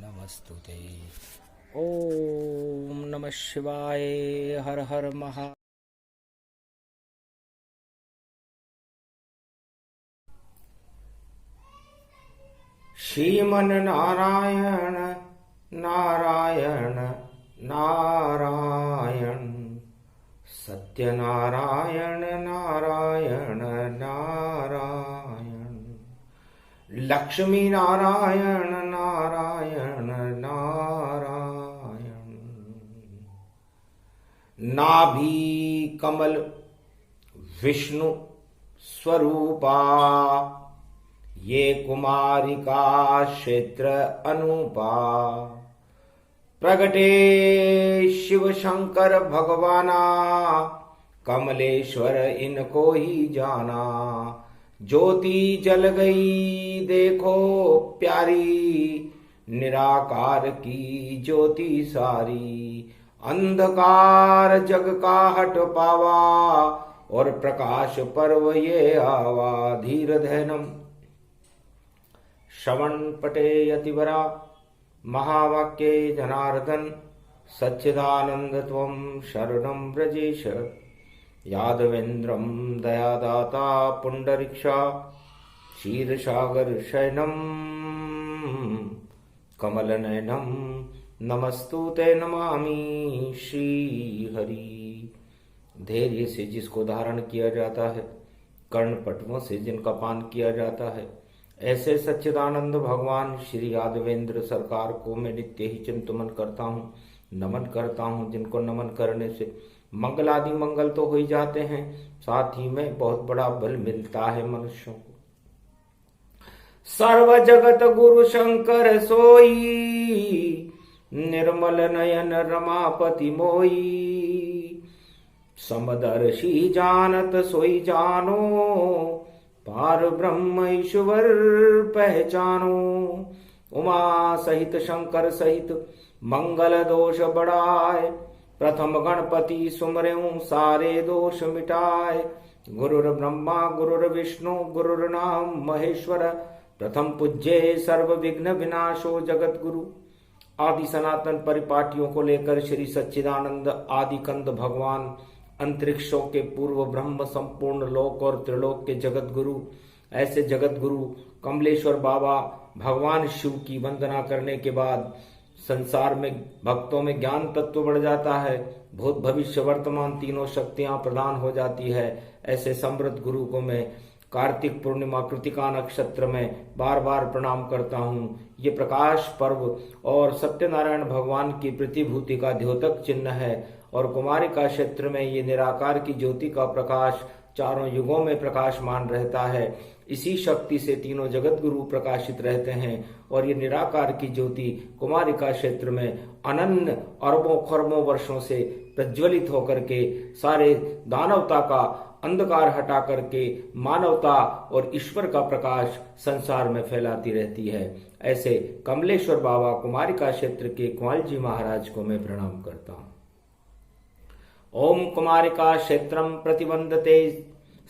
नमस्तुते। ओम नमः शिवाय। हर हर महा। श्रीमन नारायण नारायण नारायण, सत्यनारायण नारायण नारायण, लक्ष्मी नारायण नारायण नारायण। नाभि कमल विष्णु स्वरूपा, ये कुमारिका क्षेत्र अनुपा। प्रगटे शिव शंकर भगवाना, कमलेश्वर इनको ही जाना। ज्योति जल गई देखो प्यारी, निराकार की ज्योति सारी। अंधकार जग का हट पावा, और प्रकाश पर्व ये आवा। धीर धैनम श्रवण पटे यतिवरा, महावाक्ये जनार्दन। सच्चिदानंद त्वं शरणं व्रजेश। यादवेन्द्रं दयादाता पुंडरीक्षा, क्षीरसागर शयनं कमलनयनं। नमस्तुते नमामि श्री हरि। धैर्य से जिसको धारण किया जाता है, कर्णपटुओं से जिनका पान किया जाता है, ऐसे सच्चिदानंद भगवान श्री यादवेंद्र सरकार को मैं नित्य ही चिंतन करता हूँ, नमन करता हूँ। जिनको नमन करने से मंगल आदि मंगल तो हो ही जाते हैं, साथ ही में बहुत बड़ा बल मिलता है मनुष्यों को। सर्व जगत गुरु शंकर सोई, निर्मल नयन रमापति मोई। समदर्शी जानत सोई जानो, पार ब्रह्म ईश्वर पहचानो। उमा सहित शंकर सहित मंगल दोष बढ़ाए, प्रथम गणपति सुमरेऊं सारे दोष मिटाए। गुरुर ब्रह्मा गुरुर विष्णु गुरुर्नाम महेश्वर, प्रथम पूज्य सर्व विघ्न विनाशो जगत गुरु। आदि सनातन परिपाटियों को लेकर श्री सच्चिदानंद आदि कंद भगवान, अंतरिक्षों के पूर्व ब्रह्म, संपूर्ण लोक और त्रिलोक के जगत गुरु। ऐसे जगत गुरु कमलेश्वर बाबा भगवान शिव की वंदना करने के बाद संसार में भक्तों में ज्ञान तत्व बढ़ जाता है, भूत भविष्य वर्तमान तीनों शक्तियां प्रदान हो जाती है। ऐसे समृद्ध गुरु को मैं कार्तिक पूर्णिमा कृतिका नक्षत्र में बार बार प्रणाम करता हूँ। ये प्रकाश पर्व और सत्यनारायण भगवान की प्रतिभूति का द्योतक चिन्ह है, और कुमारिका क्षेत्र में ये निराकार की ज्योति का प्रकाश चारों युगों में प्रकाशमान रहता है। इसी शक्ति से तीनों जगत गुरु प्रकाशित रहते हैं, और ये निराकार की ज्योति कुमारिका क्षेत्र में अनन्य अरबों खरबों वर्षों से प्रज्वलित होकर के सारे दानवता का अंधकार हटा करके मानवता और ईश्वर का प्रकाश संसार में फैलाती रहती है। ऐसे कमलेश्वर बाबा कुमारिका क्षेत्र के कुंवल जी महाराज को मैं प्रणाम करता हूँ। ओम कुमारिका क्षेत्रम प्रतिबंधते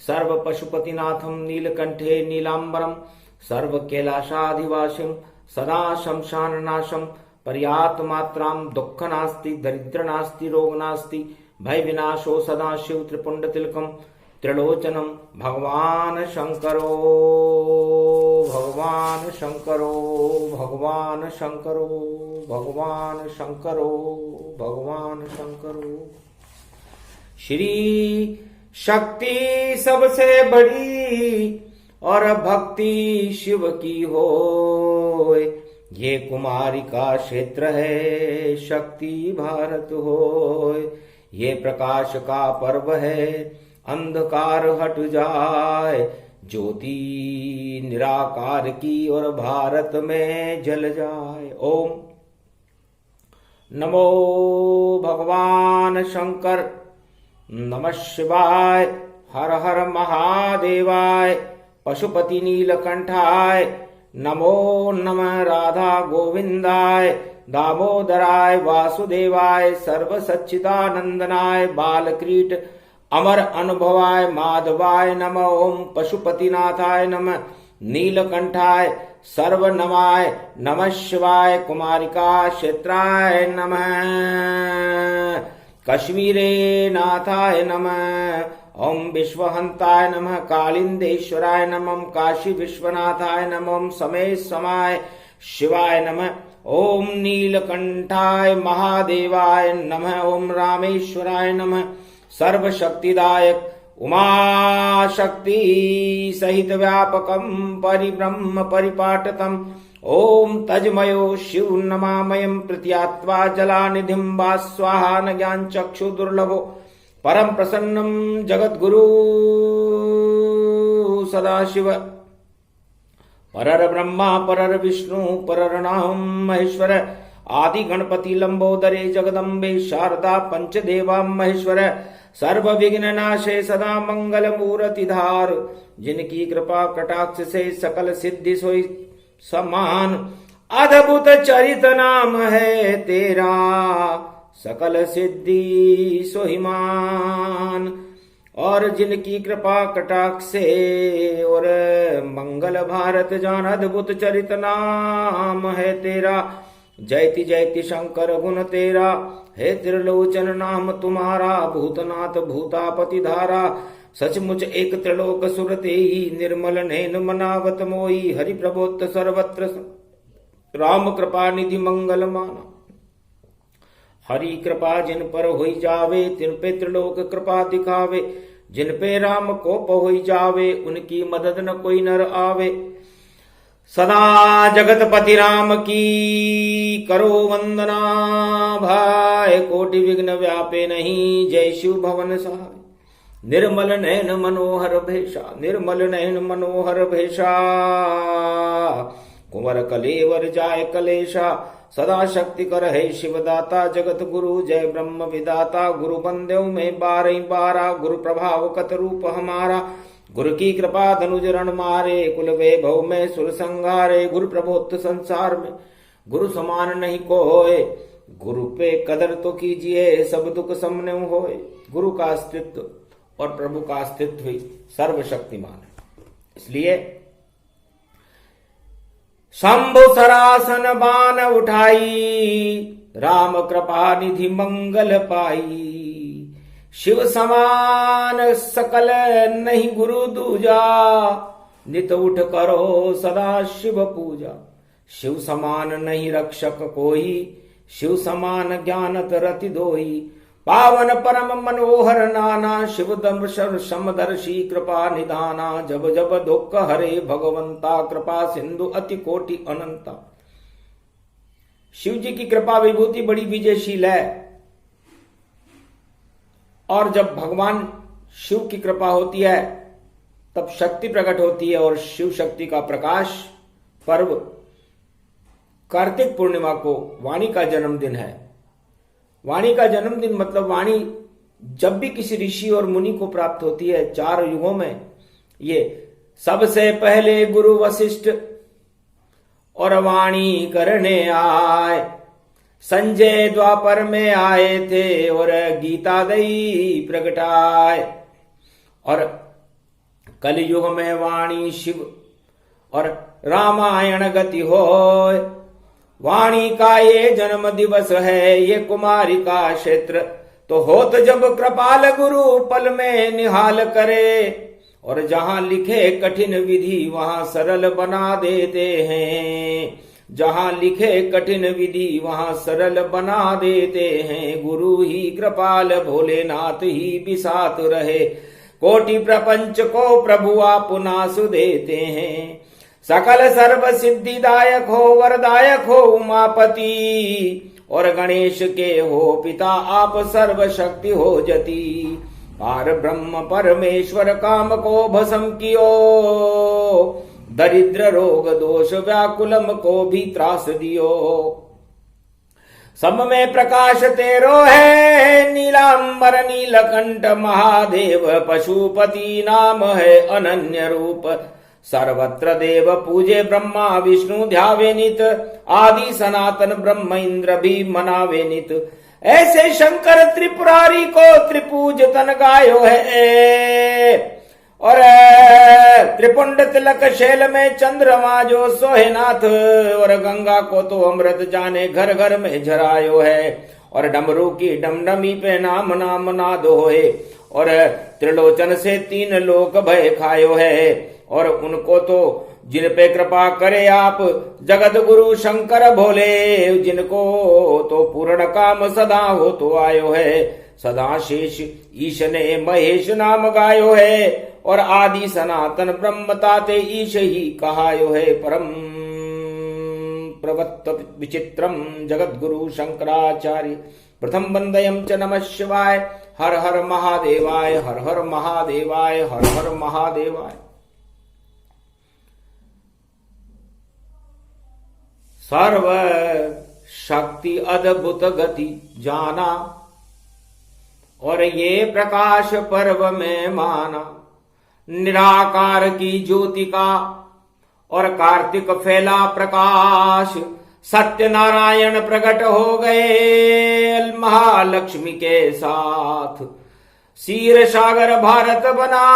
सर्व पशुपतिनाथम, नीलकंठे नीलांबरम, सर्व कैलाशाधिवासिम, सदा शमशान नाशम। पर्याप्त मात्राम दुख नास्ति, दरिद्र नास्ति, रोग नास्ति, भय विनाशो सदा शिव त्रिपुंड तिलकम। त्रिलोचनम भगवान शंकरो भगवान शंकरो भगवान शंकरो भगवान शंकरो भगवान शंकरो। श्री शक्ति सबसे बड़ी और भक्ति शिव की हो, ये कुमारिका क्षेत्र है शक्ति भारत हो। ये प्रकाश का पर्व है, अंधकार हट जाए, ज्योति निराकार की और भारत में जल जाए। ओम नमो भगवान शंकर, नमः शिवाय। हर हर महादेवाय, पशुपति नीलकंठाय। नमो नमः राधा गोविंदाय, दामोदराय वासुदेवाय, सर्व सच्चिदानंदनाय बालक्रीट अमर अनुभवाय माधवाय नमः। ओम पशुपतिनाथाय नमः, नीलकंठाय सर्वनवाय नमः शिवाय कुमारिका क्षेत्राय नमः कश्मीरे नाथाय नमः ओम विश्वहंताय नमः कालिंदेश्वराय नमः काशी विश्वनाथाय नमः समय समाय शिवाय नमः ओम नीलकंठाय महादेवाय नमः ओम रामेश्वराय नमः सर्वशक्तिदायक उमा शक्ति सहित व्यापकम परिब्रह्म परिपाटतम ओम तजमयो शिव नमामयम प्रत्यात्वा जलानिधिम वा स्वाहा न ज्ञान चक्षु दुर्लभो परम प्रसन्नम जगद्गुरु सदाशिव परर ब्रह्मा परर विष्णु पररनाम महेश्वर आदि गणपति लंबोदरे जगदम्बे शारदा पंचदेवा महेश्वर सर्व विघ्न नाशे सदा मंगल मूर्ति धार जिनकी कृपा कटाक्ष से सकल सिद्धि सोई समान अद्भुत चरित नाम है तेरा सकल सिद्धि सोहिमान और जिनकी कृपा कटाक्ष से और मंगल भारत जान अद्भुत चरित नाम है तेरा जयति जयति शंकर गुण तेरा हे त्रिलोचन नाम तुम्हारा भूतनाथ भूतापति धारा सचमुच एक त्रिलोक सुरते ही निर्मल नैन मनावत मोई हरि प्रबोध सर्वत्र राम कृपा निधि मंगल माना हरि कृपा जिन पर होई जावे तिन पे त्रिलोक कृपा दिखावे जिन पे राम कोप होई जावे उनकी मदद न कोई नर आवे सदा जगतपति राम की करो वंदना भाई कोटि विघ्न व्यापे नहीं जय शिव भवन सहाय निर्मल नयन मनोहर भेषा निर्मल नयन मनोहर भेषा कुंवर कलेवर जाय कलेशा सदा शक्ति कर है शिवदाता जगत गुरु जय ब्रह्म विदाता गुरु बंदेव में 12 गुरु प्रभाव कत रूप हमारा गुरु की कृपा धनुज रण मारे कुल वैभव में सुर संगारे गुरु प्रबोध संसार में गुरु समान नहीं को होए गुरु पे कदर तो कीजिए सब दुख समने होए गुरु का अस्तित्व और प्रभु का अस्तित्व ही सर्वशक्तिमान है इसलिए शंभु सरासन बाण उठाई राम कृपा निधि मंगल पाई शिव समान सकल नहीं गुरु दूजा नित उठ करो सदा शिव पूजा शिव समान नहीं रक्षक कोई शिव समान ज्ञानत रति दोई पावन परम मनोहर नाना शिव दर्शन समदर्शी कृपा निधाना जब जब दुख हरे भगवंता कृपा सिंधु अति कोटि अनंता शिव जी की कृपा विभूति बड़ी विजयशील है और जब भगवान शिव की कृपा होती है तब शक्ति प्रकट होती है और शिव शक्ति का प्रकाश पर्व कार्तिक पूर्णिमा को वाणी का जन्मदिन है वाणी का जन्मदिन मतलब वाणी जब भी किसी ऋषि और मुनि को प्राप्त होती है 4 युगों में ये सबसे पहले गुरु वशिष्ठ और वाणी करने आए संजय द्वापर में आए थे और गीता दई प्रगटाए और कलयुग में वाणी शिव और रामायण गति होय वाणी का ये जन्म दिवस है ये कुमारी का क्षेत्र तो होत जब कृपाल गुरु पल में निहाल करे और जहां लिखे कठिन विधि वहां सरल बना देते हैं जहां लिखे कठिन विधि वहां सरल बना देते हैं गुरु ही कृपाल भोलेनाथ ही बिसात रहे कोटि प्रपंच को प्रभु आप नास देते हैं सकल सर्व सिद्धिदायक हो वरदायक हो उमापति और गणेश के हो पिता आप सर्व शक्ति हो जति पार ब्रह्म परमेश्वर काम को भस्म कियो दरिद्र रोग दोष व्याकुलम को भी त्रास दियो सब में प्रकाश तेरो है नीलांबर नीलकंठ महादेव पशुपति नाम है अनन्य रूप सर्वत्र देव पूजे ब्रह्मा विष्णु ध्यावे नित आदि सनातन ब्रह्म इंद्र भी मनावे नित ऐसे शंकर त्रिपुरारी को त्रिपूज तन गायो है और त्रिपुंड तिलक शैल में चंद्रमा जो सोहेनाथ, और गंगा को तो अमृत जाने घर घर में झरायो है। और डमरू की डमडमी पे नाम नाम नाद होए, और त्रिलोचन से 3 लोक भय खायो है। और उनको तो जिन पे कृपा करे आप जगत गुरु शंकर भोले, जिनको तो पूर्ण काम सदा हो तो आयो है। सदा शेष ईश ने महेश नाम गायो है, और आदि सनातन ब्रह्म ताते ईश ही कहायो है। परम प्रवत्त विचित्रम जगत गुरु शंकराचार्य प्रथम वंदयम च नमः शिवाय। हर हर महादेवाय, हर हर महादेवाय, हर हर महादेवाय। सर्व शक्ति अद्भुत गति जाना, और ये प्रकाश पर्व में माना। निराकार की ज्योति का और कार्तिक फैला प्रकाश, सत्यनारायण प्रकट हो गए महालक्ष्मी के साथ। क्षीर सागर भारत बना,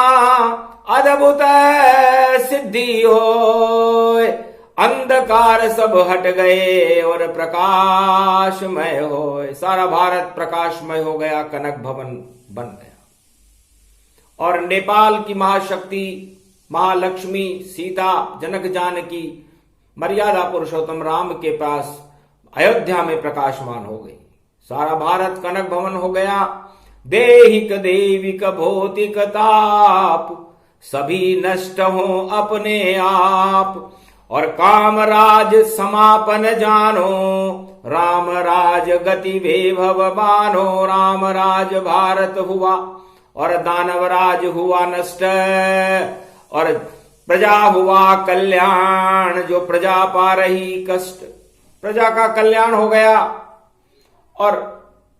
अद्भुत सिद्धि होए। अंधकार सब हट गए और प्रकाशमय होए। सारा भारत प्रकाशमय हो गया, कनक भवन बन गया। और नेपाल की महाशक्ति महालक्ष्मी सीता जनक जानकी मर्यादा पुरुषोत्तम राम के पास अयोध्या में प्रकाशमान हो गई। सारा भारत कनक भवन हो गया। देहिक देविक भौतिक ताप, सभी नष्ट हो अपने आप। और कामराज समापन जानो, राम राज गति वैभव मानो। राम राज भारत हुआ, और दानव राज हुआ नष्ट, और प्रजा हुआ कल्याण। जो प्रजा पा रही कष्ट, प्रजा का कल्याण हो गया। और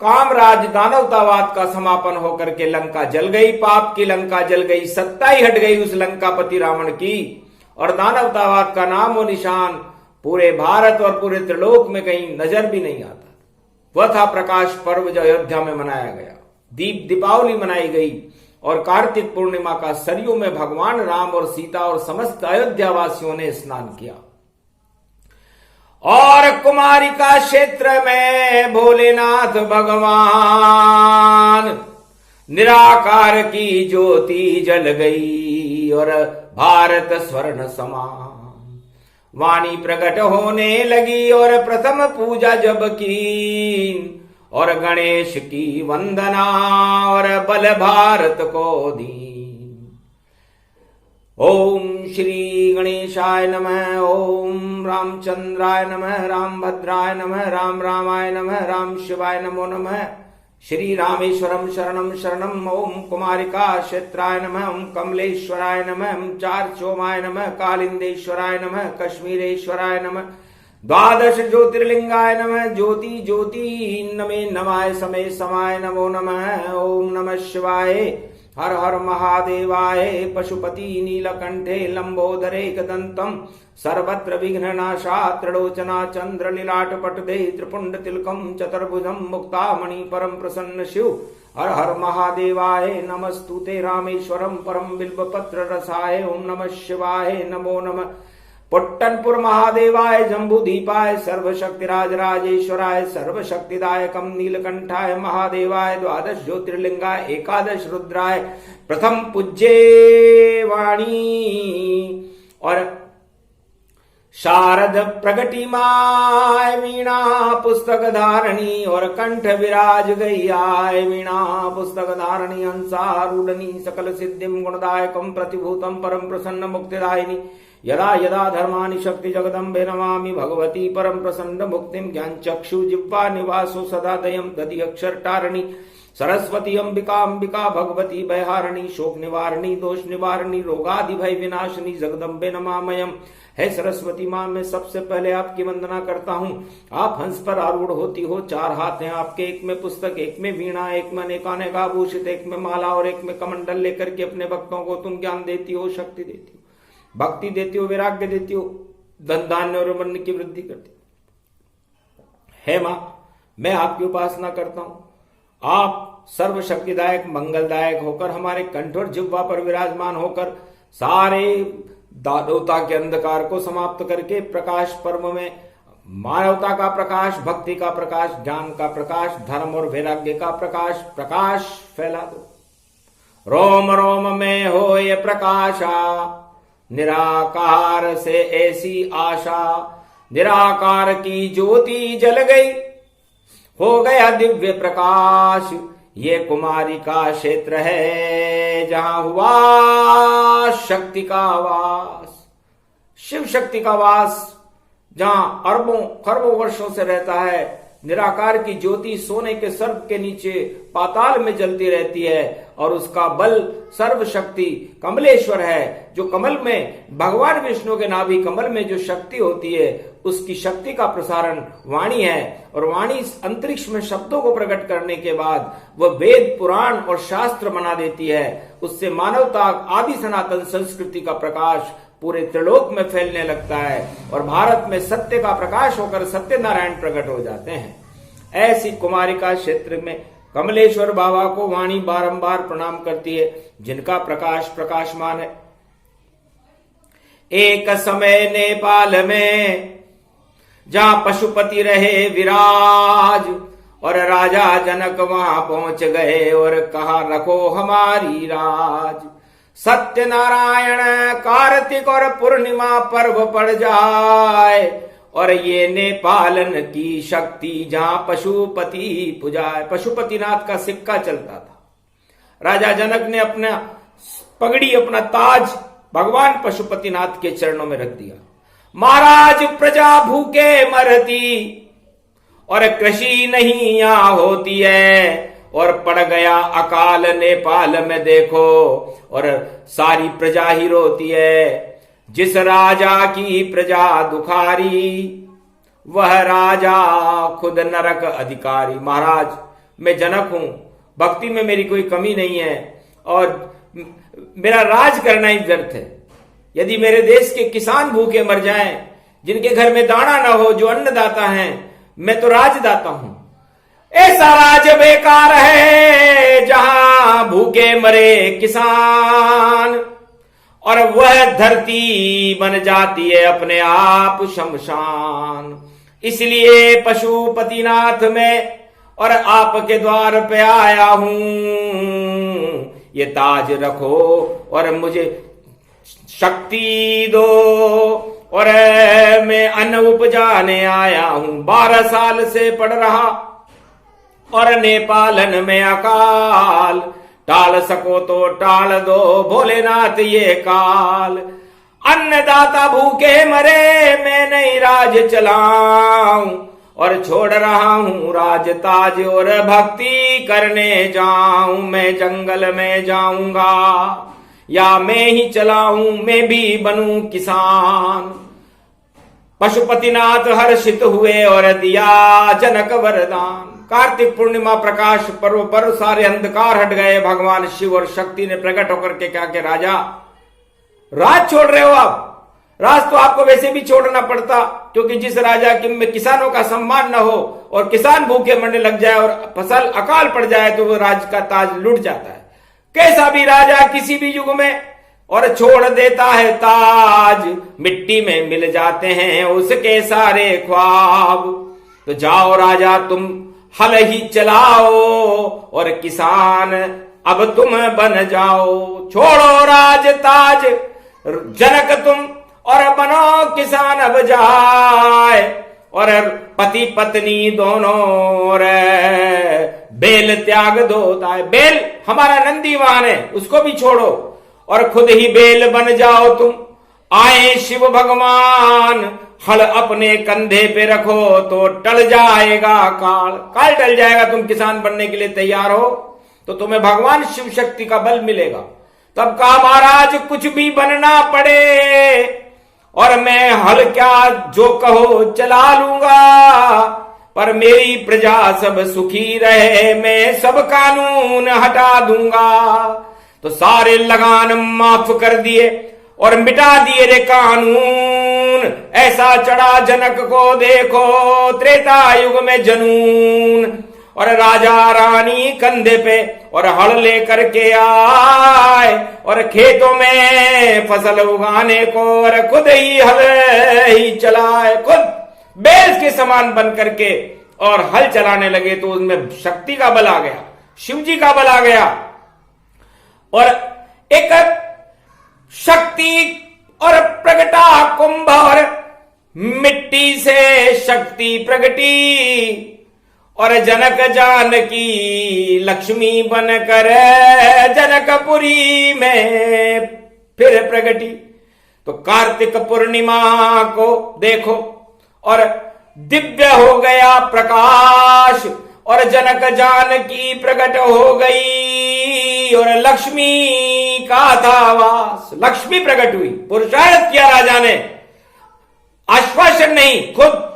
कामराज दानवतावाद का समापन होकर के लंका जल गई, पाप की लंका जल गई, सत्ता ही हट गई उस लंकापति रावण की। और दानवतावाद का नाम और निशान पूरे भारत और पूरे त्रिलोक में कहीं नजर भी नहीं आता। वह था प्रकाश पर्व जो अयोध्या में मनाया गया। दीपावली मनाई गई, और कार्तिक पूर्णिमा का सरयू में भगवान राम और सीता और समस्त अयोध्या वासियों ने स्नान किया। और कुमारिका क्षेत्र में भोलेनाथ भगवान निराकार की ज्योति जल गई, और भारत स्वर्ण समान वाणी प्रकट होने लगी। और प्रथम पूजा जब की, और गणेश की वंदना, और बल भारत को दी। ओम श्री गणेशाय नमः, ओम रामचंद्राय नमः, राम भद्राय नमः, राम रामाय नमः, राम शिवाय नमो नमः। श्री रामेश्वरम शरणम शरणम। ओम कुमारिका क्षेत्राय नमः, ओम कमलेश्वराय नमः, ओम चारचोमाय नमः, कालिंदेश्वराय नमः, कश्मीरेश्वराय नमः, द्वादश ज्योतिर्लिंगाय नमः, ज्योति ज्योति नमे नमाय समय समाय नमो नमः। ओम नमः शिवाय। हर हर महादेवाय। पशुपति नीलकंठे लंबोदरे एकदंतम, सर्वत्र विघ्ननाशा त्रिलोचना चंद्र लीलाट पटदे, त्रिपुंड तिलकम चतुर्भुजम मुक्तामणि परम प्रसन्न शिव। हर हर महादेवाय। नमस्तुते रामेश्वरम परम बिल्वपत्र रसाय। ओम नमः शिवाय। नमो नमः पुट्टनपुर महादेवाय, जम्बूदीपाय, सर्वशक्तिराज राजेश्वराय, सर्वशक्तिदायकम नीलकंठाय महादेवाय, द्वादश ज्योतिर्लिंगाय, एकादश रुद्राय, प्रथम पूज्ये वाणी और शारद प्रगटिमाय, वीणा पुस्तक धारणी और कंठ विराज गई आय। वीणा पुस्तक धारणी हंसारूढ़नी सकल सिद्धिम गुणदायकम प्रतिभूतम परम प्रसन्न मुक्तिदायिनी। यदा यदा धर्मानि शक्ति जगदम्बे नमामि भगवती परम प्रसन्न मुक्तिम। ज्ञान चक्षु जिह्वा निवासो सदा दयम दधि अक्षर टारणी। सरस्वती अंबिका अंबिका भगवती भयहारिणी, शोक निवारणी दोष निवारणी रोगादि भय विनाशिनी जगदम्बे नमामयम। है सरस्वती माँ, मैं सबसे पहले आपकी वंदना करता हूँ। आप हंस पर आरूढ़ होती हो, चार हाथ हैं आपके, एक में पुस्तक, एक में वीणा, एक में अनेकानेक आभूषित, एक में माला और एक में कमंडल लेकर के अपने भक्तों को तुम ज्ञान देती हो, शक्ति देती हो, भक्ति देती हो, वैराग्य देती हो, धन धान्य और मन की वृद्धि करती हो। है माँ, मैं आपकी उपासना करता हूं। आप सर्व शक्तिदायक मंगलदायक होकर हमारे कंठ और जिह्वा पर विराजमान होकर सारे दानवता के अंधकार को समाप्त करके प्रकाश पर्व में मानवता का प्रकाश, भक्ति का प्रकाश, ज्ञान का प्रकाश, धर्म और वैराग्य का प्रकाश प्रकाश फैला दो। रोम रोम में हो ये प्रकाशा, निराकार से ऐसी आशा, निराकार की ज्योति जल गई, हो गया दिव्य प्रकाश। ये कुमारी का क्षेत्र है जहां हुआ शक्ति का वास, शिव शक्ति का वास, जहां अरबों खरबों वर्षों से रहता है। निराकार की ज्योति सोने के सर्प के नीचे पाताल में जलती रहती है और उसका बल सर्वशक्ति कमलेश्वर है, जो कमल में भगवान विष्णु के नाभि कमल में जो शक्ति होती है उसकी शक्ति का प्रसारण वाणी है। और वाणी अंतरिक्ष में शब्दों को प्रकट करने के बाद वह वेद पुराण और शास्त्र बना देती है। उससे मानवता आदि सनातन संस्कृति का प्रकाश पूरे त्रिलोक में फैलने लगता है और भारत में सत्य का प्रकाश होकर सत्यनारायण प्रकट हो जाते हैं। ऐसी कुमारिका क्षेत्र में कमलेश्वर बाबा को वाणी बारंबार प्रणाम करती है, जिनका प्रकाश प्रकाशमान है। एक समय नेपाल में जहां पशुपति रहे विराज और राजा जनक वहां पहुंच गए और कहा रखो हमारी राज। सत्यनारायण कार्तिक और पूर्णिमा पर्व पड़ जाए और ये नेपालन की शक्ति जहां पशुपति पुजाए। पशुपतिनाथ का सिक्का चलता था। राजा जनक ने अपना पगड़ी, अपना ताज भगवान पशुपतिनाथ के चरणों में रख दिया। महाराज प्रजा भूखे मरती और कृषि नहीं यहां होती है और पड़ गया अकाल नेपाल में देखो और सारी प्रजा ही रोती है। जिस राजा की प्रजा दुखारी वह राजा खुद नरक अधिकारी। महाराज मैं जनक हूं, भक्ति में मेरी कोई कमी नहीं है और मेरा राज करना ही व्यर्थ है। यदि मेरे देश के किसान भूखे मर जाएं, जिनके घर में दाना ना हो, जो अन्नदाता हैं, मैं तो राजदाता हूं। ऐसा राज बेकार है जहां भूखे मरे किसान और वह धरती बन जाती है अपने आप शमशान। इसलिए पशुपतिनाथ में और आपके द्वार पे आया हूं, ये ताज रखो और मुझे शक्ति दो और मैं अन्न उपजाने आया हूं। 12 साल से पड़ रहा और नेपालन में अकाल, टाल सको तो टाल दो भोलेनाथ ये काल। अन्नदाता भूखे मरे मैं नहीं राज चलाऊं और छोड़ रहा हूं राज ताज और भक्ति करने जाऊं। मैं जंगल में जाऊंगा या मैं ही चलाऊं, मैं भी बनूं किसान। पशुपतिनाथ हर्षित हुए और दिया जनक वरदान। कार्तिक पूर्णिमा प्रकाश पर्व पर सारे अंधकार हट गए। भगवान शिव और शक्ति ने प्रकट होकर के कहा कि राजा राज छोड़ रहे हो आप। राज तो आपको वैसे भी छोड़ना पड़ता, क्योंकि जिस राजा में किसानों का सम्मान न हो और किसान भूखे मरने लग जाए और फसल अकाल पड़ जाए तो वो राज का ताज लुट जाता है। कैसा भी राजा किसी भी युग में और छोड़ देता है ताज, मिट्टी में मिल जाते हैं उसके सारे ख्वाब। तो जाओ राजा तुम हल ही चलाओ और किसान अब तुम बन जाओ। छोड़ो राज ताज जनक तुम और बनो किसान अब जाए। और पति पत्नी दोनों बेल त्याग दो। बेल हमारा नंदी वाहन है, उसको भी छोड़ो और खुद ही बेल बन जाओ तुम। आए शिव भगवान हल अपने कंधे पे रखो तो टल जाएगा काल। काल टल जाएगा, तुम किसान बनने के लिए तैयार हो तो तुम्हें भगवान शिव शक्ति का बल मिलेगा। तब कहा महाराज कुछ भी बनना पड़े और मैं हल क्या जो कहो चला लूंगा, पर मेरी प्रजा सब सुखी रहे मैं सब कानून हटा दूंगा। तो सारे लगान माफ कर दिए और मिटा दिए रे कानून। ऐसा चढ़ा जनक को देखो त्रेता युग में जनून। और राजा रानी कंधे पे और हल लेकर के आए और खेतों में फसल उगाने को और खुद ही हल ही चलाए, खुद बैल के समान बन करके और हल चलाने लगे। तो उसमें शक्ति का बल आ गया, शिव जी का बल आ गया और एक शक्ति और प्रगटा कुंभ और मिट्टी से शक्ति प्रगटी और जनक जानकी लक्ष्मी बनकर जनकपुरी में फिर प्रगटी। तो कार्तिक पूर्णिमा को देखो और दिव्य हो गया प्रकाश और जनक जानकी प्रकट हो गई और लक्ष्मी का था वास। लक्ष्मी प्रकट हुई, पुरुषार्थ किया राजा ने, आश्वासन नहीं, खुद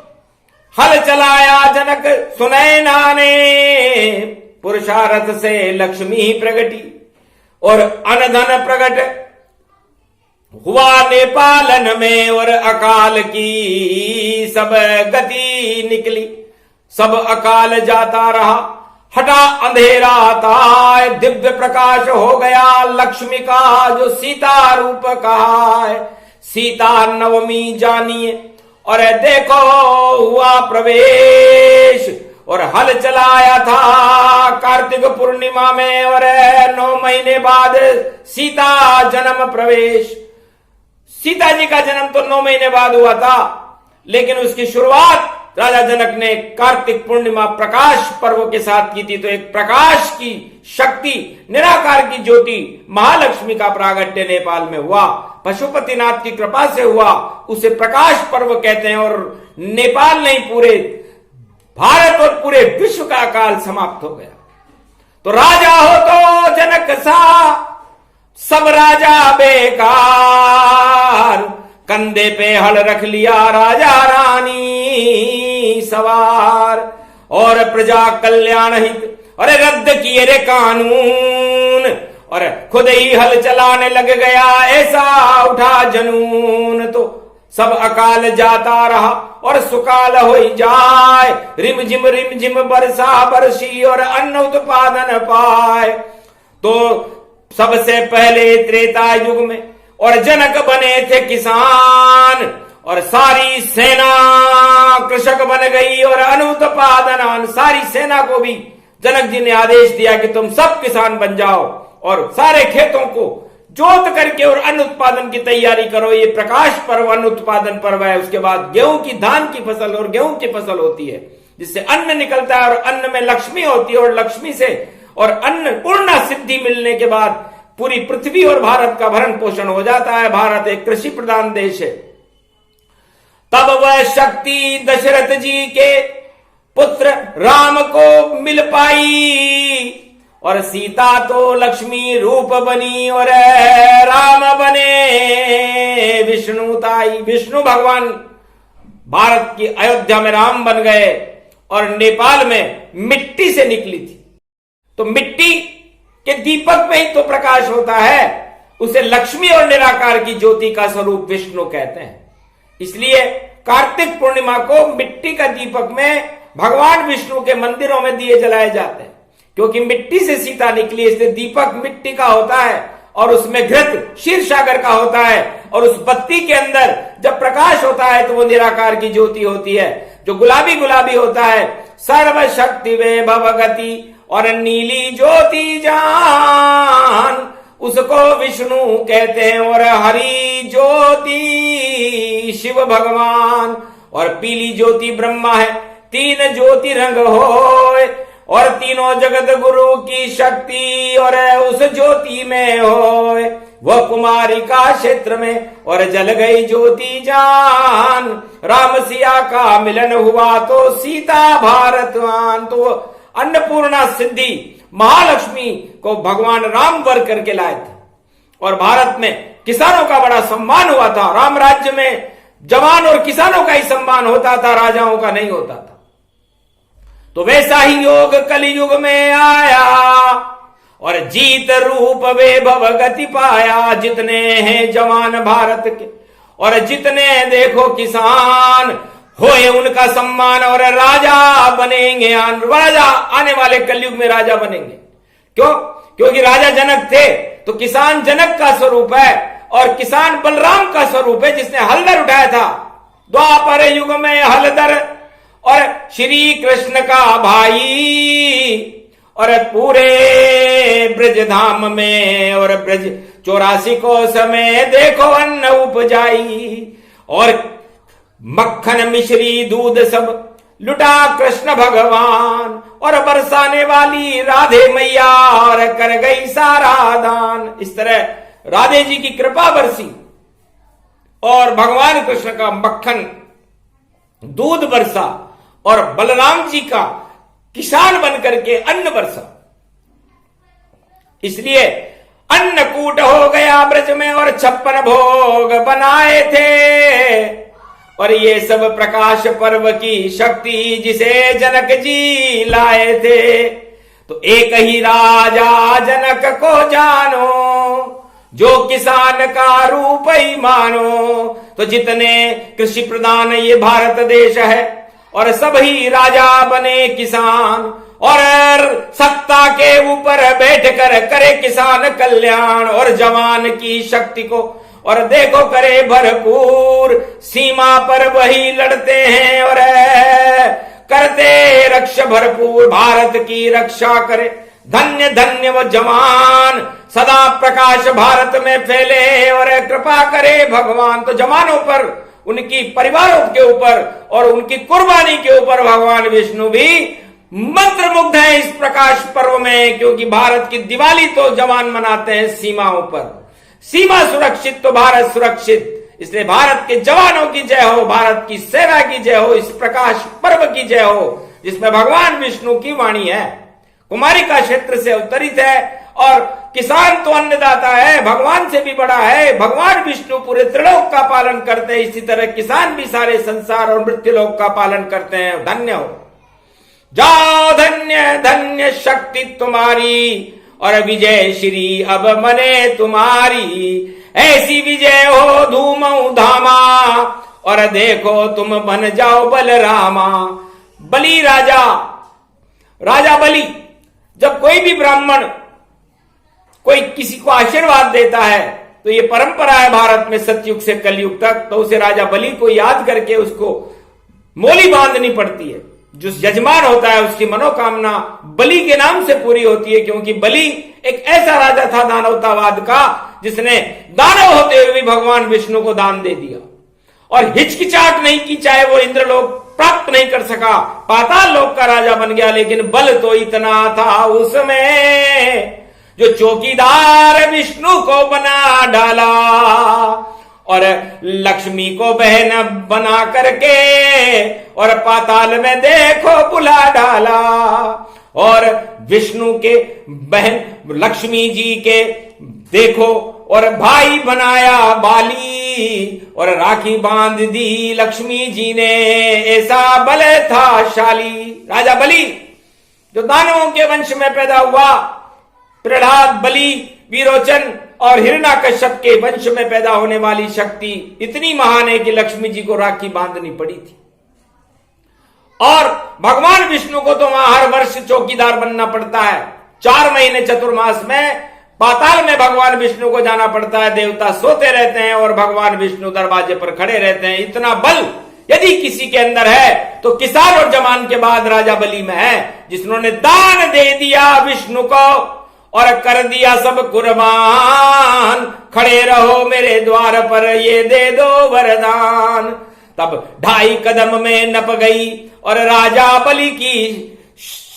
हल चलाया जनक सुनैना ने। पुरुषार्थ से लक्ष्मी ही प्रगटी और अनधन प्रकट हुआ नेपालन में और अकाल की सब गति निकली। सब अकाल जाता रहा, हटा अंधेरा था, दिव्य प्रकाश हो गया लक्ष्मी का जो सीता रूप कहा है। सीता नवमी जानिए और देखो हुआ प्रवेश और हल चलाया था कार्तिक पूर्णिमा में और 9 महीने बाद सीता जन्म प्रवेश। सीता जी का जन्म तो 9 महीने बाद हुआ था, लेकिन उसकी शुरुआत राजा जनक ने कार्तिक पूर्णिमा प्रकाश पर्व के साथ की थी। तो एक प्रकाश की शक्ति, निराकार की ज्योति महालक्ष्मी का प्रागट्य नेपाल में हुआ, पशुपतिनाथ की कृपा से हुआ, उसे प्रकाश पर्व कहते हैं। और नेपाल नहीं, पूरे भारत और पूरे विश्व का काल समाप्त हो गया। तो राजा हो तो जनक सा, सब राजा बेकार, कंधे पे हल रख लिया राजा रानी सवार और प्रजा कल्याण हित और रद्द किए रे कानून और खुद ही हल चलाने लग गया, ऐसा उठा जनून। तो सब अकाल जाता रहा और सुकाल हो जाए, रिम झिम बरसा बरसी और अन्न उत्पादन पाए। तो सबसे पहले त्रेता युग में और जनक बने थे किसान और सारी सेना कृषक बन गई और अन्न उत्पादन, सारी सेना को भी जनक जी ने आदेश दिया कि तुम सब किसान बन जाओ और सारे खेतों को जोत करके और अन्न उत्पादन की तैयारी करो। ये प्रकाश पर्व अन्न उत्पादन पर्व है। उसके बाद गेहूं की, धान की फसल और गेहूं की फसल होती है, जिससे अन्न निकलता है और अन्न में लक्ष्मी होती है और लक्ष्मी से और अन्न पूर्ण सिद्धि मिलने के बाद पूरी पृथ्वी और भारत का भरण पोषण हो जाता है। भारत एक कृषि प्रधान देश है। तब वह शक्ति दशरथ जी के पुत्र राम को मिल पाई और सीता तो लक्ष्मी रूप बनी और राम बने विष्णु ताई। विष्णु भगवान भारत की अयोध्या में राम बन गए और नेपाल में मिट्टी से निकली थी। तो मिट्टी के दीपक में ही तो प्रकाश होता है, उसे लक्ष्मी और निराकार की ज्योति का स्वरूप विष्णु कहते हैं। इसलिए कार्तिक पूर्णिमा को मिट्टी का दीपक में भगवान विष्णु के मंदिरों में दिए जलाए जाते हैं, क्योंकि मिट्टी से सीता निकली, इसलिए दीपक मिट्टी का होता है और उसमें घृत क्षीर सागर का होता है और उस बत्ती के अंदर जब प्रकाश होता है तो वो निराकार की ज्योति होती है, जो गुलाबी गुलाबी होता है। सर्वशक्ति वे भवगति और नीली ज्योति जान, उसको विष्णु कहते हैं और हरि ज्योति शिव भगवान और पीली ज्योति ब्रह्मा है। 3 ज्योति रंग होए और तीनों जगत गुरु की शक्ति और उस ज्योति में होए। वह कुमारी का क्षेत्र में और जल गई ज्योति जान, राम सिया का मिलन हुआ तो सीता भारतवान। तो अन्नपूर्णा सिद्धि महालक्ष्मी को भगवान राम वर करके लाए थे और भारत में किसानों का बड़ा सम्मान हुआ था। राम राज्य में जवान और किसानों का ही सम्मान होता था, राजाओं का नहीं होता था। तो वैसा ही योग कलयुग में आया और जीत रूप वैभव गति पाया। जितने हैं जवान भारत के और जितने देखो किसान, होए उनका सम्मान और राजा बनेंगे। राजा आने वाले कलयुग में राजा बनेंगे। क्यों? क्योंकि राजा जनक थे तो किसान जनक का स्वरूप है और किसान बलराम का स्वरूप है, जिसने हलदर उठाया था द्वापर युग में हलदर, और श्री कृष्ण का भाई, और पूरे ब्रज धाम में और ब्रज 84 कोस में देखो अन्न उपजाई, और मक्खन मिश्री दूध सब लुटा कृष्ण भगवान, और बरसाने वाली राधे मैया और कर गई सारा दान। इस तरह राधे जी की कृपा बरसी और भगवान कृष्ण का मक्खन दूध बरसा और बलराम जी का किसान बनकर के अन्न बरसा। इसलिए अन्नकूट हो गया ब्रज में और 56 भोग बनाए थे, और ये सब प्रकाश पर्व की शक्ति जिसे जनक जी लाए थे। तो एक ही राजा जनक को जानो, जो किसान का रूप ही मानो। तो जितने कृषि प्रधान ये भारत देश है और सभी राजा बने किसान, और सत्ता के ऊपर बैठकर करे किसान कल्याण, और जवान की शक्ति को और देखो करे भरपूर। सीमा पर वही लड़ते हैं और करते रक्षा भरपूर, भारत की रक्षा करे। धन्य धन्य वो जवान, सदा प्रकाश भारत में फैले और कृपा करे भगवान। तो जवानों पर, उनकी परिवारों के ऊपर और उनकी कुर्बानी के ऊपर भगवान विष्णु भी मंत्रमुग्ध है इस प्रकाश पर्व में, क्योंकि भारत की दिवाली तो जवान मनाते हैं सीमाओं पर। सीमा सुरक्षित तो भारत सुरक्षित। इसलिए भारत के जवानों की जय हो, भारत की सेना की जय हो, इस प्रकाश पर्व की जय हो, जिसमें भगवान विष्णु की वाणी है। कुमारिका क्षेत्र से अवतरित है और किसान तो अन्नदाता है, भगवान से भी बड़ा है। भगवान विष्णु पूरे त्रिलोक का पालन करते हैं, इसी तरह किसान भी सारे संसार और मृत्युलोक का पालन करते हैं। धन्य हो जाओ, धन्य धन्य शक्ति तुम्हारी, और विजय श्री अब मने तुम्हारी। ऐसी विजय हो धूम धामा, और देखो तुम बन जाओ बलरामा। बलि राजा बलि, जब कोई भी ब्राह्मण कोई किसी को आशीर्वाद देता है, तो ये परंपरा है भारत में सतयुग से कलयुग तक, तो उसे राजा बलि को याद करके उसको मोली बांधनी पड़ती है। जो यजमान होता है उसकी मनोकामना बलि के नाम से पूरी होती है, क्योंकि बलि एक ऐसा राजा था दानवतावाद का, जिसने दानव होते हुए भी भगवान विष्णु को दान दे दिया और हिचकिचाहट नहीं की, चाहे वो इंद्रलोक प्राप्त नहीं कर सका, पाताल लोक का राजा बन गया, लेकिन बल तो इतना था उसमें, जो चौकीदार विष्णु को बना डाला और लक्ष्मी को बहन बना करके और पाताल में देखो बुला डाला, और विष्णु के बहन लक्ष्मी जी के देखो और भाई बनाया बाली, और राखी बांध दी लक्ष्मी जी ने, ऐसा बल था शाली। राजा बलि जो दानवों के वंश में पैदा हुआ, प्रहलाद, बलि, विरोचन और हिरण्याकश्यप के वंश में पैदा होने वाली शक्ति इतनी महान है कि लक्ष्मी जी को राखी बांधनी पड़ी थी। और भगवान विष्णु को तो वहां हर वर्ष चौकीदार बनना पड़ता है। 4 महीने चतुर्मास में पाताल में भगवान विष्णु को जाना पड़ता है, देवता सोते रहते हैं और भगवान विष्णु दरवाजे पर खड़े रहते हैं। इतना बल यदि किसी के अंदर है तो किसान और जवान के बाद राजा बलि में है, जिन्होंने दान दे दिया विष्णु को और कर दिया सब कुर्बान। खड़े रहो मेरे द्वार पर, ये दे दो वरदान। तब 2.5 कदम में नप गई और राजा बलि की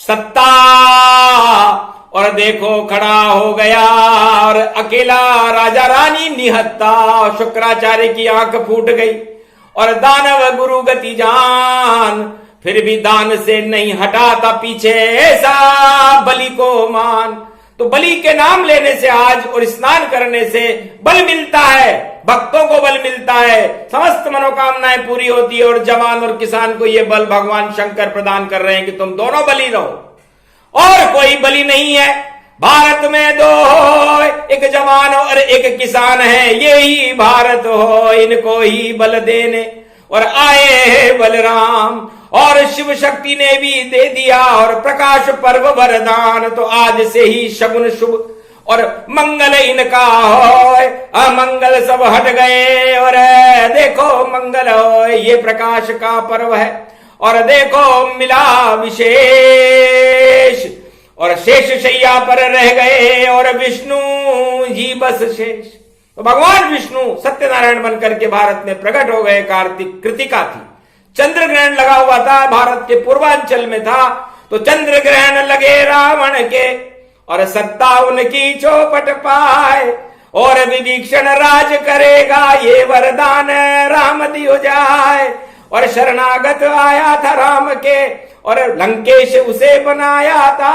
सत्ता, और देखो खड़ा हो गया और अकेला राजा रानी निहत्ता। शुक्राचार्य की आंख फूट गई और दानव गुरु गति जान, फिर भी दान से नहीं हटाता पीछे, ऐसा बलि को मान। तो बलि के नाम लेने से आज और स्नान करने से बल मिलता है, भक्तों को बल मिलता है, समस्त मनोकामनाएं पूरी होती है, और जवान और किसान को यह बल भगवान शंकर प्रदान कर रहे हैं कि तुम दोनों बलि रहो, और कोई बलि नहीं है। भारत में 2 हो, एक जवान और एक किसान है, यही भारत हो, इनको ही बल देने और आए बलराम, और शिव शक्ति ने भी दे दिया और प्रकाश पर्व वरदान। तो आज से ही शगुन शुभ और मंगल इनका हो, अमंगल सब हट गए और देखो मंगल हो। ये प्रकाश का पर्व है और देखो मिला विशेष, और शेष शैया पर रह गए और विष्णु जी बस शेष। तो भगवान विष्णु सत्यनारायण बनकर के भारत में प्रकट हो गए। कार्तिक कृतिका थी, चंद्र ग्रहण लगा हुआ था, भारत के पूर्वांचल में था। तो चंद्र ग्रहण लगे रावण के और सत्ता उनकी चौपट पाए, और विभीषण राज करेगा ये वरदान राम दियो जाए। और शरणागत आया था राम के और लंकेश उसे बनाया था।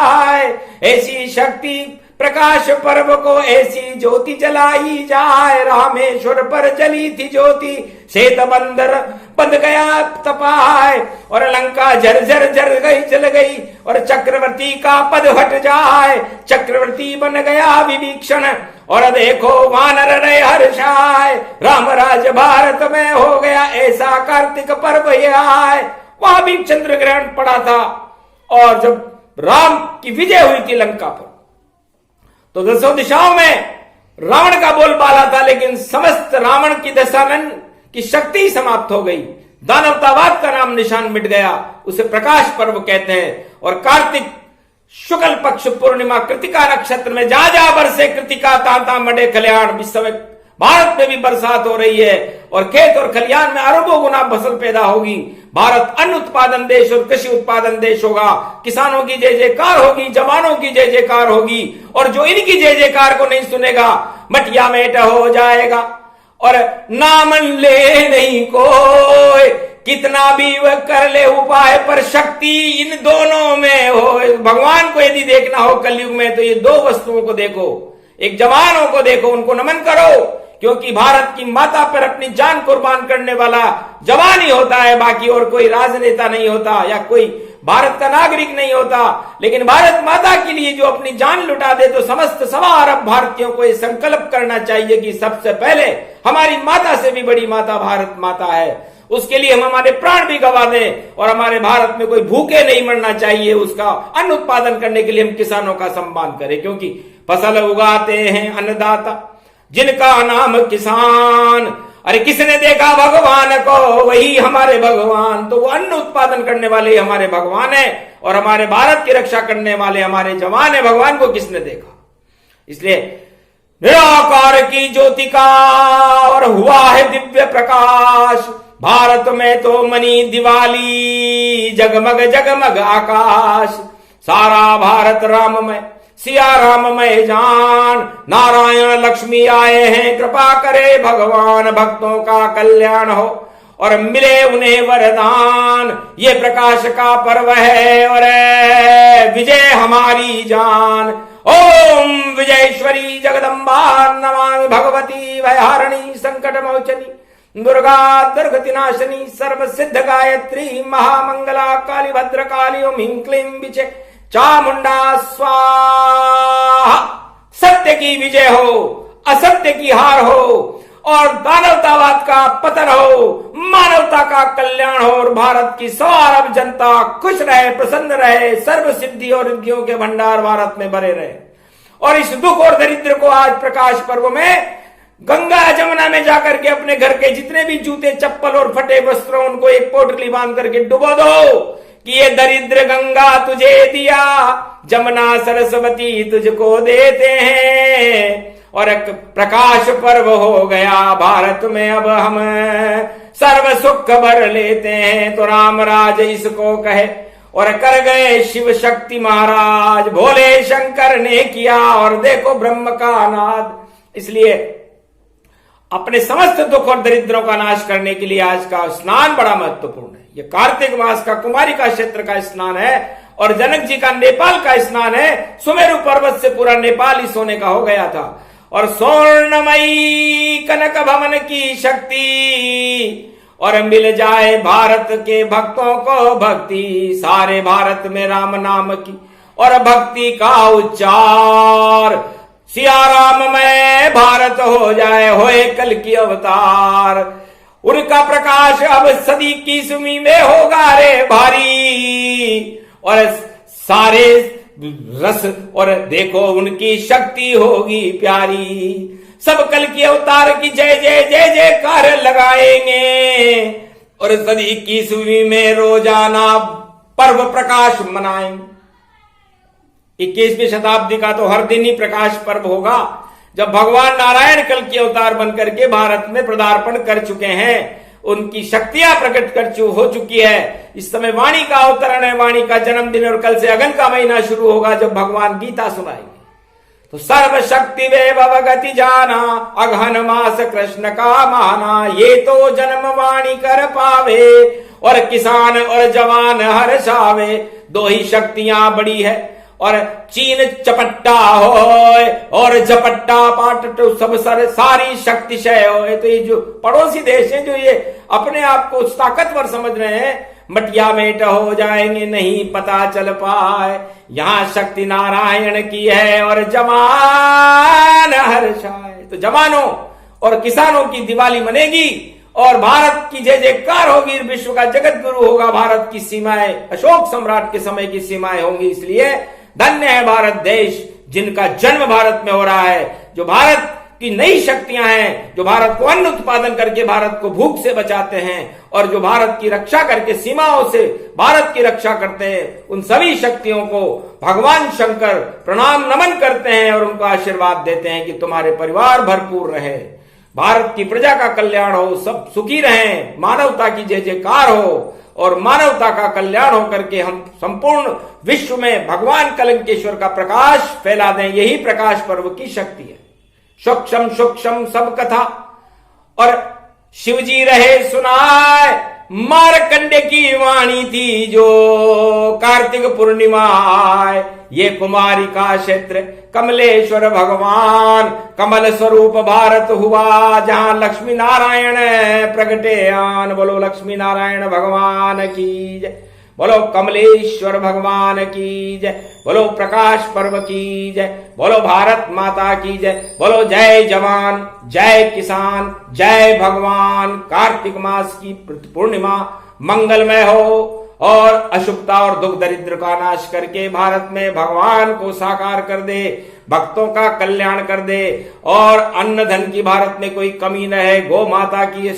ऐसी शक्ति प्रकाश पर्व को ऐसी ज्योति जलाई जाए। रामेश्वर पर जली थी ज्योति, श्वेत बंदर बंध गया तपाए, और लंका झरझर जल गई जल गई, और चक्रवर्ती का पद हट जाए। चक्रवर्ती बन गया विभीषण, और देखो वानर रहे हर्षाए। राम राज भारत में हो गया ऐसा कार्तिक पर्व ये आए। वहां भी चंद्र ग्रहण पड़ा था, और जब राम की विजय हुई थी लंका पर, तो दसों दिशाओं में रावण का बोलबाला था, लेकिन समस्त रावण की दशानन की शक्ति समाप्त हो गई। दानवतावाद का नाम निशान मिट गया। उसे प्रकाश पर्व कहते हैं। और कार्तिक शुक्ल पक्ष पूर्णिमा कृतिका नक्षत्र में जा जा बरसे कृतिका, तांता मडे कल्याण। इस समय भारत में भी बरसात हो रही है और खेत और खलियान में अरबों गुना फसल पैदा होगी। भारत अन्न उत्पादन देश और कृषि उत्पादन देश होगा। किसानों की जय जयकार होगी, जवानों की जय जयकार होगी, और जो इनकी जय जयकार को नहीं सुनेगा मटिया मेट हो जाएगा। और नाम ले नहीं कोई, कितना भी वह कर ले उपाय, पर शक्ति इन दोनों में हो। भगवान को यदि देखना हो कलयुग में तो ये दो वस्तुओं को देखो, एक जवानों को देखो, उनको नमन करो, क्योंकि भारत की माता पर अपनी जान कुर्बान करने वाला जवान ही होता है। बाकी और कोई राजनेता नहीं होता या कोई भारत का नागरिक नहीं होता। लेकिन भारत माता के लिए जो अपनी जान लुटा दे, तो समस्त 1.25 अरब भारतीयों को यह संकल्प करना चाहिए कि सबसे पहले हमारी माता से भी बड़ी माता भारत माता है। उसके लिए हम हमारे प्राण भी गंवा दें, और हमारे भारत में कोई भूखे नहीं मरना चाहिए। उसका अन्न उत्पादन करने के लिए हम किसानों का सम्मान करें, क्योंकि फसल उगाते हैं अन्नदाता जिनका नाम किसान। अरे किसने देखा भगवान को, वही हमारे भगवान। तो वो अन्न उत्पादन करने वाले हमारे भगवान है, और हमारे भारत की रक्षा करने वाले हमारे जवान है। भगवान को किसने देखा? इसलिए निराकार की ज्योति का और हुआ है दिव्य प्रकाश। भारत में तो मनी दिवाली, जगमग जगमग आकाश। सारा भारत राममय, सिया राममय जान। नारायण लक्ष्मी आए हैं, कृपा करे भगवान, भक्तों का कल्याण हो और मिले उन्हें वरदान। ये प्रकाश का पर्व है और विजय हमारी जान। ओम विजयेश्वरी जगदम्बा नमामि भगवती भयहारिणी संकट मोचनी दुर्गा दुर्गतिनाशिनी सर्व सिद्ध गायत्री महामंगला काली भद्रकाली ओम ह्रीं क्लीं विचे चामुंडा स्वाहा। सत्य की विजय हो, असत्य की हार हो, और दानवतावाद का पतन हो, मानवता का कल्याण हो, और भारत की 1.25 अरब जनता खुश रहे, प्रसन्न रहे, सर्व सिद्धि और रिद्धियों के भंडार भारत में भरे रहे। और इस दुख और दरिद्र को आज प्रकाश पर्व में गंगा जमुना में जाकर के अपने घर के जितने भी जूते चप्पल और फटे वस्त्रों उनको एक पोटली बांध करके डुबो दो कि ये दरिद्र गंगा तुझे दिया, जमुना सरस्वती तुझको देते हैं। और एक प्रकाश पर्व हो गया भारत में, अब हम सर्व सुख भर लेते हैं। तो रामराज इसको कहे और कर गए शिव शक्ति महाराज। भोले शंकर ने किया और देखो ब्रह्म का नाद। इसलिए अपने समस्त दुख और दरिद्रों का नाश करने के लिए आज का स्नान बड़ा महत्वपूर्ण है। यह कार्तिक मास का कुमारिका क्षेत्र का स्नान है और जनक जी का नेपाल का स्नान है। सुमेरु पर्वत से पूरा नेपाल ही सोने का हो गया था। और स्वर्णमयी कनक भवन की शक्ति, और मिल जाए भारत के भक्तों को भक्ति। सारे भारत में राम नाम की और भक्ति का उच्चार। सिया राम में भारत हो जाए, होए कल की अवतार। उनका प्रकाश अब सदी की सुमी में होगा रे भारी, और सारे रस और देखो उनकी शक्ति होगी प्यारी। सब कल के अवतार की जय जय जय जयकार लगाएंगे, और सदी की सुवी में रोजाना पर्व प्रकाश मनाएंगे। 21वीं शताब्दी का तो हर दिन ही प्रकाश पर्व होगा, जब भगवान नारायण कल के अवतार बनकर के भारत में पदार्पण कर चुके हैं, उनकी शक्तियां प्रकट हो चुकी है। इस समय वाणी का अवतरण है, वाणी का जन्मदिन, और कल से अगन का महीना शुरू होगा जब भगवान गीता सुनाएंगे। तो सर्व शक्ति वे भवगति जाना, अघन मास कृष्ण का माना, ये तो जन्म वाणी कर पावे, और किसान और जवान हर्षावे। दो ही शक्तियां बड़ी है, और चीन चपट्टा हो और झपट्टा पाट तो सब सारी शक्तिशय हो। तो ये जो पड़ोसी देश हैं, जो ये अपने आप को ताकतवर समझ रहे हैं, मटिया मेट हो जाएंगे, नहीं पता चल पाए। यहां शक्ति नारायण की है, और जवान हर्षाए। तो जवानों और किसानों की दिवाली मनेगी, और भारत की जय जयकार होगी। विश्व का जगत गुरु होगा। भारत की सीमाएं अशोक सम्राट के समय की सीमाएं होंगी। इसलिए धन्य है भारत देश, जिनका जन्म भारत में हो रहा है, जो भारत की नई शक्तियां हैं, जो भारत को अन्न उत्पादन करके भारत को भूख से बचाते हैं, और जो भारत की रक्षा करके सीमाओं से भारत की रक्षा करते हैं। उन सभी शक्तियों को भगवान शंकर प्रणाम नमन करते हैं, और उनको आशीर्वाद देते हैं कि तुम्हारे परिवार भरपूर रहे, भारत की प्रजा का कल्याण हो, सब सुखी रहें, मानवता की जय जयकार हो, और मानवता का कल्याण होकर के हम संपूर्ण विश्व में भगवान कलंकेश्वर का प्रकाश फैला दें। यही प्रकाश पर्व की शक्ति है। सूक्ष्म सब कथा, और शिवजी रहे सुनाए, मारकंडे की वाणी थी जो कार्तिक पूर्णिमा। ये कुमारी का क्षेत्र कमलेश्वर भगवान, कमल स्वरूप भारत हुआ, जहां लक्ष्मी नारायण प्रगटे आन। बोलो लक्ष्मी नारायण भगवान की जय, बोलो कमलेश्वर भगवान की जय, बोलो प्रकाश पर्व की जय, बोलो भारत माता की जय, बोलो जय जवान जय किसान जय भगवान। कार्तिक मास की पूर्णिमा मंगलमय हो, और अशुभता और दुख दरिद्र का नाश करके भारत में भगवान को साकार कर दे, भक्तों का कल्याण कर दे, और अन्न धन की भारत में कोई कमी न है। गौ माता की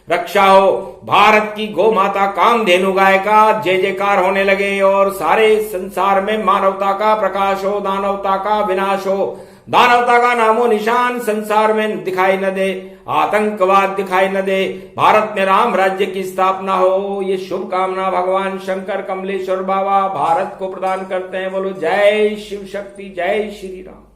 रक्षा हो, भारत की गौ माता कामधेनु गाय का जय जयकार होने लगे, और सारे संसार में मानवता का प्रकाश हो, दानवता का विनाश हो, दानवता का नामो निशान संसार में दिखाई न दे, आतंकवाद दिखाई न दे, भारत में राम राज्य की स्थापना हो। ये शुभकामना भगवान शंकर कमलेश्वर बाबा भारत को प्रदान करते हैं। बोलो जय शिव शक्ति, जय श्री राम।